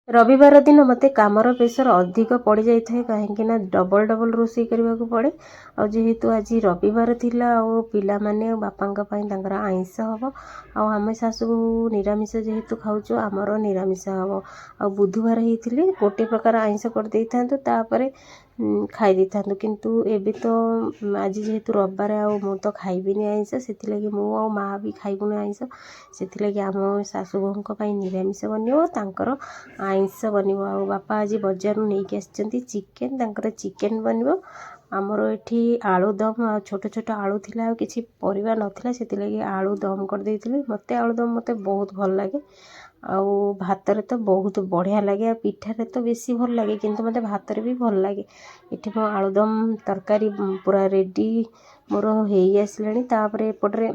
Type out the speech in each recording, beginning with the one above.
रविवार दिन मते कामर प्रेसर अधिक पड़ जाए कहीं डबल डबल रोषे करने को पड़े। आ जेहेतु आज रविवार थिला आ पिला माने बापा आइंस हम आम शाशु निरामिष जेहेतु खाऊँ आमर निरामिष हम आ बुधवार होते गोटे प्रकार आइंस कर दे था खाई था किंतु एबे तो आज जेहेतु रविवार मु तो खाइबिनी आइंस से मु आ माँ भी खाइबुनी आइंस से आम शाशु बोहूँ निरामिष बनकर आइंस बनव आ बापा आज बजार नहीं आसी चिकेन तांकर चिकेन बनव आमर एठी आलू दम आ छोट छोट आलू थिला आ किछि परिवा नथिला सेतिलागि आलू दम कर देइथिले। मते आलू दम मते बहुत भल लागे आ भात रे तो बहुत बढ़िया लगे आ पिठा रे तो बेसी भल लगे किंतु मते भात रे भी भल लगे। एठी मो आलू दम तरकारी पूरा रेडी मोर हेई आसलानी तापरे एपटरे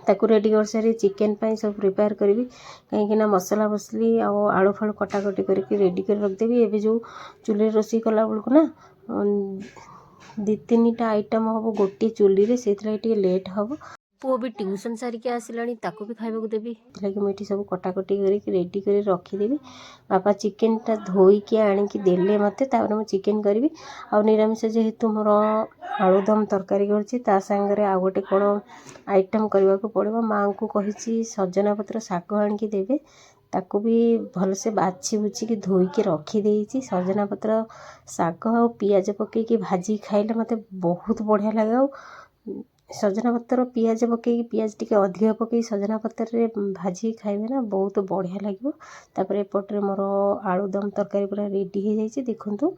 ताकू रेडी कर सारी चिकेन पाई सब प्रिपेयर करी कहीं मसला मसली आलू फालू कटाकटी करके रेडी कर रखदेवी। एबे जो चूल्हे रोषे कला बेलू ना दी तीन टा आइटम हम गोटे चूल्ही से लेट हम। पुओ भी ट्यूशन सारिके आसिलानी ताको भी खाइबा देवी लगे मुझे सब कटाकटी करके रेडी कर रखीदेवी। बापा चिकेन टा धोईकी आणिकी देले मते तापर मु चिकेन करी आ निरामिष जेहेतु मोर आलूदम तरकारी करंगे आ गोटे कौन आइटम करने को पड़ो। माँ को कही सजना पत्र शाग आणिकी देवे ताकू भी भलसे बाछि बुझिकी धोईकी रखीदे। सजना पत्र शाग आ पियाज पकईकी भाजी खाइले मते बहुत बढ़िया लगे। सजना पत्र पियाज पकईकी पियाज टिके अधिक पकई सजना पत्र रे भाजी खाइबे ना बहुत बढ़िया लगे। तापर एपटे मोर आलूदम तरकारी पूरा रेडी हो जाइए देखु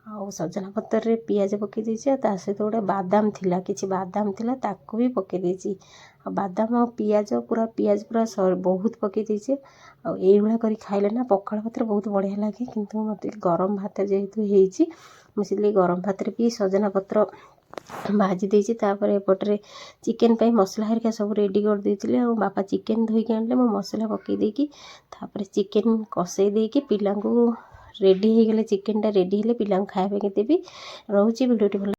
आ सजना पत्र रे पियाज पकई देछि ता सहित गोटे बादाम थिला किछि बादाम थिला ताकू भी पकई देछि आ बादाम आ पियाज पूरा बहुत पकई देछि आ एई भला करी खाइले ना पखाल भात बहुत बढ़िया लगे। किंतु मते गरम भात जेहेतु हेछि मुझे गरम भात रे भी सजना पत्र भाजी देछि। तापर एपटरे चिकेन पाई मसला हरिका सब रेडी कर देथिले आ बापा चिकेन धोईकी आनले मो मसला पकई देकी तापर चिकेन कषई देकी पिलांको रेडी हो गले चिकेन टा रेडी हेले पिलांको खाइबा के देबी। रहुछि वीडियोटी भल